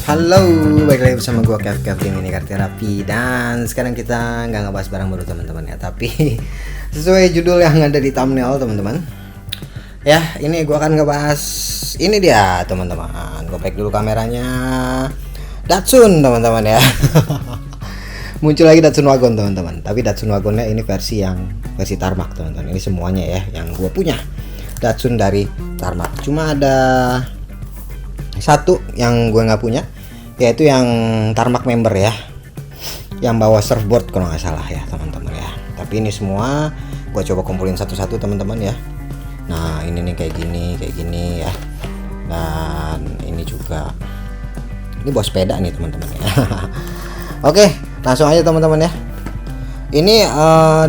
Halo, balik lagi bersama gue Kev tim ini Karterapi. Dan sekarang kita nggak ngebahas barang baru teman-teman ya, tapi sesuai judul yang ada di thumbnail teman-teman. Ya, ini gue akan ngebahas ini dia teman-teman. Gue pack dulu kameranya. Datsun teman-teman ya. Muncul lagi Datsun Wagon teman-teman. Tapi Datsun Wagonnya ini versi Tarmac teman-teman. Ini semuanya ya yang gue punya Datsun dari Tarmac. Cuma ada satu yang gue nggak punya, yaitu yang Tarmac member ya, yang bawa surfboard kalau nggak salah ya teman-teman ya. Tapi ini semua gue coba kumpulin satu-satu teman-teman ya. Nah ini nih kayak gini ya. Dan ini juga, ini bawa sepeda nih teman-teman ya. Oke, langsung aja teman-teman ya. Ini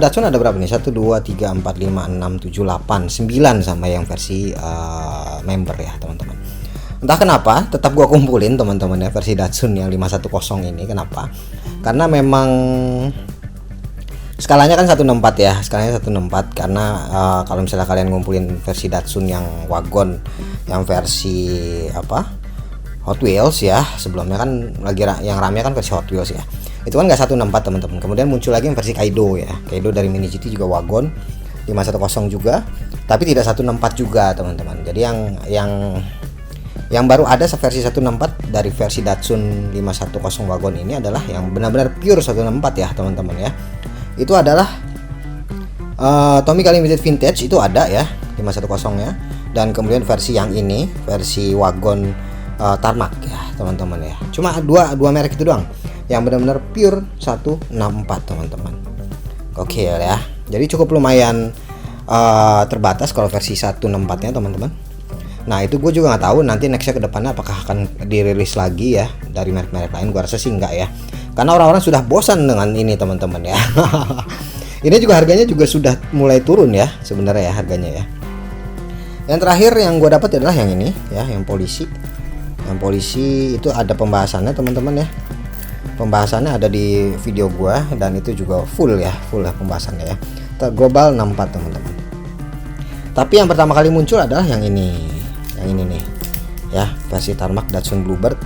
Datsun ada berapa nih? 1, 2, 3, 4, 5, 6, 7, 8, 9 sama yang versi member ya teman-teman. Entah kenapa tetap gua kumpulin teman-teman ya versi Datsun yang 510 ini. Kenapa? Karena memang skalanya kan 164 ya, skalanya 164 karena kalau misalnya kalian ngumpulin versi Datsun yang wagon, yang versi Hot Wheels ya, sebelumnya kan lagi yang rame kan versi Hot Wheels ya. Itu kan nggak 164 teman-teman. Kemudian muncul lagi yang versi Kaido ya. Kaido dari Mini GT juga wagon 510 juga, tapi tidak 164 juga teman-teman. Jadi yang baru ada versi 164 dari versi Datsun 510 wagon ini adalah yang benar-benar pure 164 ya teman-teman ya. Itu adalah Tomica Limited Vintage, itu ada ya 510 nya. Dan kemudian versi yang ini versi wagon Tarmac ya teman-teman ya. Cuma dua merek itu doang yang benar-benar pure 164 teman-teman. Oke ya. Jadi cukup lumayan terbatas kalau versi 164 nya teman-teman. Nah itu gue juga nggak tahu nanti nextnya ke depannya apakah akan dirilis lagi ya dari merek-merek lain. Gue rasa sih enggak ya, karena orang-orang sudah bosan dengan ini teman-teman ya. Ini juga harganya juga sudah mulai turun ya sebenarnya ya harganya ya. Yang terakhir yang gue dapat adalah yang ini ya, yang polisi. Yang polisi itu ada pembahasannya teman-teman ya. Pembahasannya ada di video gue dan itu juga full ya pembahasannya ya. Global 64 teman-teman. Tapi yang pertama kali muncul adalah yang ini nih ya, versi Tarmac Datsun Bluebird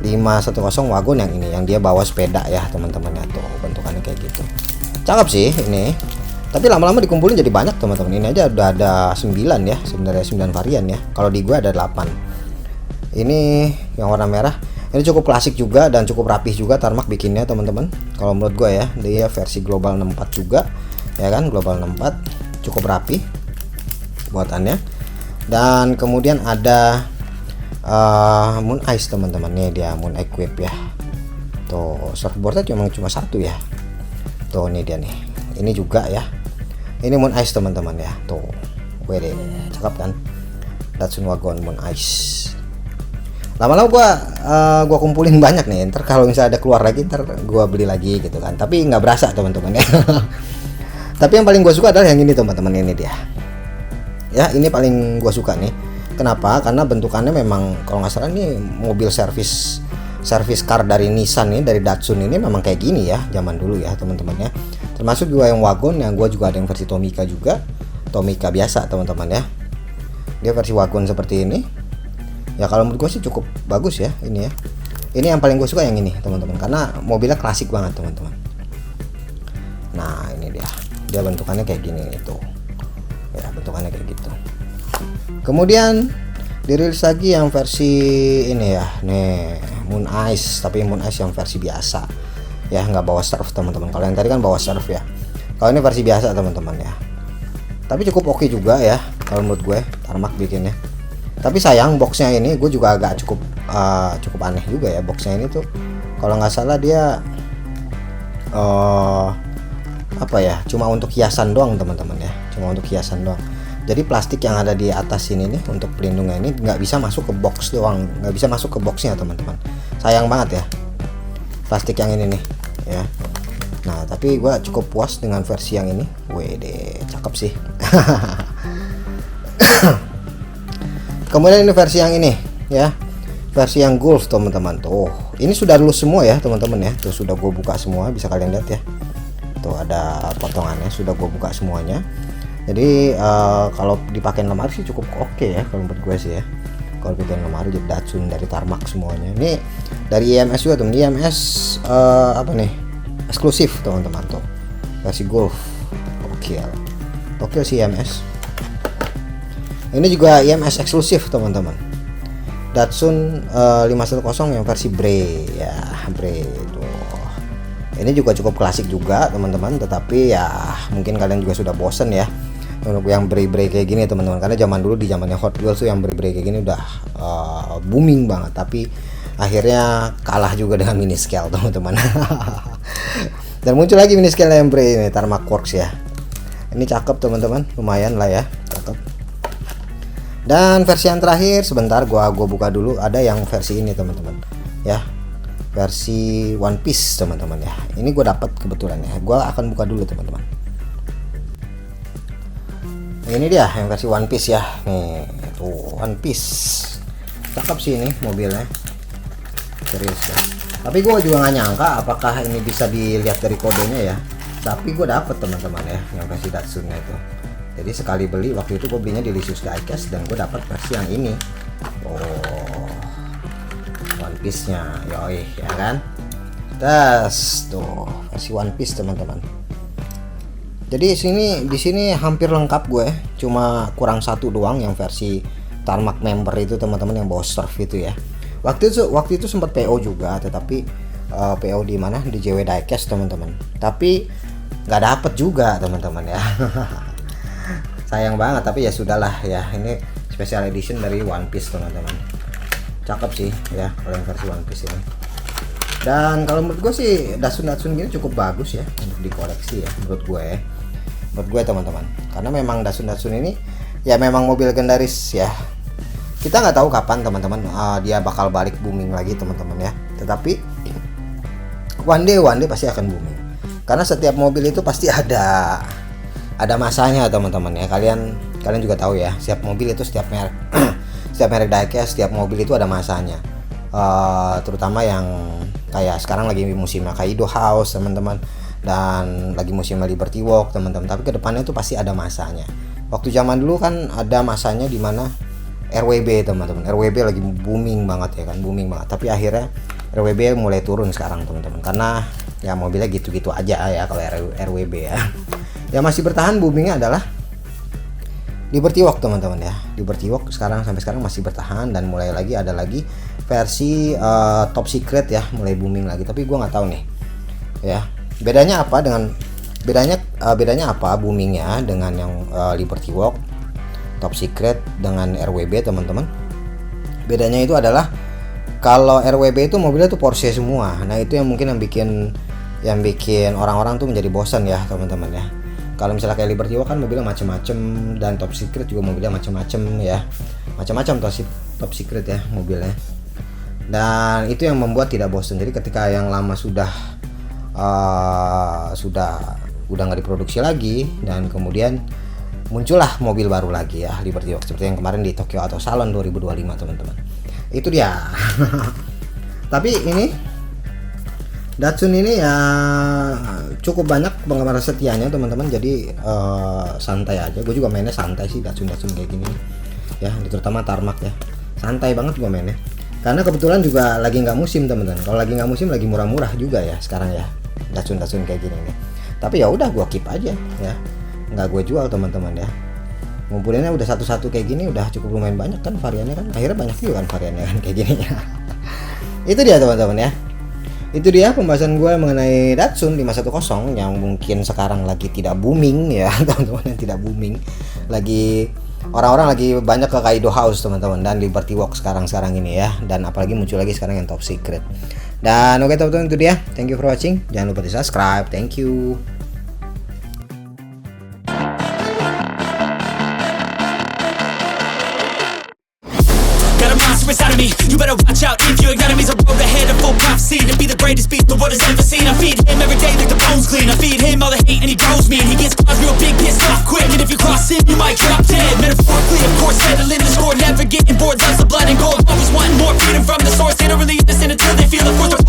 510 wagon yang ini, yang dia bawa sepeda ya teman-teman ya. Tuh bentukannya kayak gitu, cakep sih ini. Tapi lama-lama dikumpulin jadi banyak teman-teman. Ini aja udah ada 9 ya sebenarnya, 9 varian ya. Kalau di gua ada 8. Ini yang warna merah, ini cukup klasik juga dan cukup rapih juga Tarmac bikinnya teman-teman. Kalau menurut gua ya, dia versi Global 64 juga ya kan, Global 64 cukup rapih buatannya. Dan kemudian ada Moon Ice teman-teman, nih dia Moon Equip ya. Tuh surfboardnya cuma satu ya. Tuh ini dia nih, ini juga ya, ini Moon Ice teman-teman ya. Tuh wede, cakep kan Datsun Wagon Moon Ice. Lama-lama gua kumpulin banyak nih, ntar kalau misalnya ada keluar lagi ntar gua beli lagi gitu kan. Tapi nggak berasa teman-teman ya. Tapi yang paling gua suka adalah yang ini teman-teman, ini dia ya. Ini paling gue suka nih. Kenapa? Karena bentukannya memang kalau nggak salah nih mobil service car dari Nissan nih, dari Datsun ini memang kayak gini ya zaman dulu ya teman-teman ya. Termasuk juga yang wagon, yang gue juga ada yang versi Tomica juga, Tomica biasa teman-teman ya. Dia versi wagon seperti ini ya. Kalau menurut gue sih cukup bagus ya ini ya. Ini yang paling gue suka yang ini teman-teman, karena mobilnya klasik banget teman-teman. Nah ini dia bentukannya kayak gini itu ya, bentukannya kayak gitu. Kemudian dirilis lagi yang versi ini ya, nih Moon Ice, tapi Moon Ice yang versi biasa ya, nggak bawa surf teman-teman. Kalau yang tadi kan bawa surf ya, kalau ini versi biasa teman-teman ya. Tapi cukup oke juga ya kalau menurut gue Tarmac bikinnya. Tapi sayang boxnya ini gue juga agak cukup aneh juga ya. Boxnya ini tuh kalau nggak salah dia cuma untuk hiasan doang teman-teman ya, cuma untuk hiasan doang. Jadi plastik yang ada di atas ini nih untuk pelindungnya ini nggak bisa masuk ke box doang, nggak bisa masuk ke boxnya teman-teman. Sayang banget ya plastik yang ini nih ya. Nah tapi gue cukup puas dengan versi yang ini. Wede, cakep sih. Kemudian ini versi yang ini ya, versi yang Golf teman-teman. Tuh ini sudah lulus semua ya teman-teman ya. Tuh sudah gue buka semua, bisa kalian lihat ya. Tuh ada potongannya, sudah gue buka semuanya. Jadi kalau dipakai lemari sih cukup oke ya kalau menurut gue sih ya. Kalau bagian lemari jadi Datsun dari Tarmac semuanya. Ini Dari IMS juga teman, IMS apa nih, eksklusif teman-teman tuh, versi Golf. Oke sih IMS. Ini juga IMS eksklusif teman-teman, Datsun 510 yang versi Bre ya, Bre tuh. Ini juga cukup klasik juga teman-teman, tetapi ya mungkin kalian juga sudah bosen ya untuk yang Bre kayak gini teman-teman, karena zaman dulu di zamannya Hot Wheels tuh yang Bre kayak gini udah booming banget, tapi akhirnya kalah juga dengan mini scale teman-teman. Dan muncul lagi mini scale yang Bre ini, Tarmac Works ya. Ini cakep teman-teman, lumayan lah ya, cakep. Dan versi yang terakhir, sebentar gua buka dulu, ada yang versi ini teman-teman ya, versi One Piece teman-teman ya. Ini gue dapat kebetulan ya, gue akan buka dulu teman-teman. Ini dia yang versi One Piece ya, nih tuh One Piece, cakep sih ini mobilnya, serius ya. Tapi gue juga nggak nyangka apakah ini bisa dilihat dari kodenya ya, tapi gue dapet teman-teman ya yang versi Datsunnya itu. Jadi sekali beli waktu itu gue belinya di Lisius Diecast dan gue dapat versi yang ini. Oh, One Piece-nya, yoi ya kan. Tas tuh versi One Piece teman-teman. Jadi di sini hampir lengkap gue, cuma kurang satu doang yang versi Tarmac member itu teman-teman, yang bawa surf itu ya. Waktu itu sempat PO juga, tetapi PO di mana, di JW Diecast teman-teman. Tapi nggak dapet juga teman-teman ya. Sayang banget, tapi ya sudahlah ya, ini special edition dari One Piece teman-teman. Cakep sih ya kalau yang versi One Piece ini. Dan kalau menurut gue sih Datsun gini cukup bagus ya untuk dikoleksi ya, menurut gue teman-teman. Karena memang Datsun ini ya memang mobil legendaris ya. Kita nggak tahu kapan teman-teman dia bakal balik booming lagi teman-teman ya. Tetapi one day pasti akan booming. Karena setiap mobil itu pasti ada masanya teman-teman ya. Kalian juga tahu ya, setiap mobil itu setiap merek setiap merek diecast, setiap mobil itu ada masanya. Terutama yang kayak sekarang lagi musimnya Kaido House teman-teman, dan lagi musimnya Liberty Walk teman-teman. Tapi kedepannya itu pasti ada masanya. Waktu zaman dulu kan ada masanya di mana RWB teman-teman. RWB lagi booming banget ya kan, booming banget. Tapi akhirnya RWB mulai turun sekarang teman-teman, karena ya mobilnya gitu-gitu aja ya kalau RWB ya. Yang masih bertahan boomingnya adalah Liberty Walk teman-teman ya. Liberty Walk sampai sekarang masih bertahan, dan mulai lagi ada lagi versi Top Secret ya, mulai booming lagi. Tapi gue nggak tahu nih ya bedanya apa boomingnya dengan yang Liberty Walk, Top Secret dengan RWB teman-teman. Bedanya itu adalah kalau RWB itu mobilnya tuh Porsche semua. Nah itu yang mungkin yang bikin orang-orang tuh menjadi bosan ya teman-teman ya. Kalau misalnya kayak Liberty Walk kan mobilnya macam-macam, dan Top Secret juga mobilnya macam-macam ya, macam-macam Top Secret ya mobilnya. Dan itu yang membuat tidak bosan. Jadi ketika yang lama sudah nggak diproduksi lagi, dan kemudian muncullah mobil baru lagi ya, Liberty Walk, seperti yang kemarin di Tokyo Auto Salon 2025 teman-teman. Itu dia. Tapi ini Datsun ini ya cukup banyak penggemar setianya teman-teman. Jadi santai aja. Gue juga mainnya santai sih Datsun kayak gini ya, terutama Tarmac ya. Santai banget gue mainnya. Karena kebetulan juga lagi nggak musim teman-teman. Kalau lagi nggak musim lagi murah-murah juga ya sekarang ya Datsun kayak gini nih. Tapi ya udah gue keep aja ya, nggak gue jual teman-teman ya. Ngumpulinnya udah satu-satu kayak gini udah cukup lumayan banyak kan variannya kan. Akhirnya banyak juga kan variannya kan kayak gini ya. Itu dia teman-teman ya. Itu dia pembahasan gue mengenai Datsun 510 yang mungkin sekarang lagi tidak booming ya teman-teman, yang tidak booming. Lagi orang-orang lagi banyak ke Kaido House teman-teman, dan Liberty Walk sekarang ini ya, dan apalagi muncul lagi sekarang yang Top Secret. Dan oke teman-teman, itu dia. Thank you for watching. Jangan lupa di subscribe. Thank you. Inside of me, you better watch out if your enemy's a road ahead of full prophecy to be the greatest beast the world has ever seen. I feed him every day like the bones clean. I feed him all the hate and he grows me, and he gets claws real big, pissed off quick. And if you cross him, you might drop dead. Metaphorically, of course, settling the score, never getting bored. Loves the blood and gold, always wanting more freedom from the source. They don't really listen until they feel the force.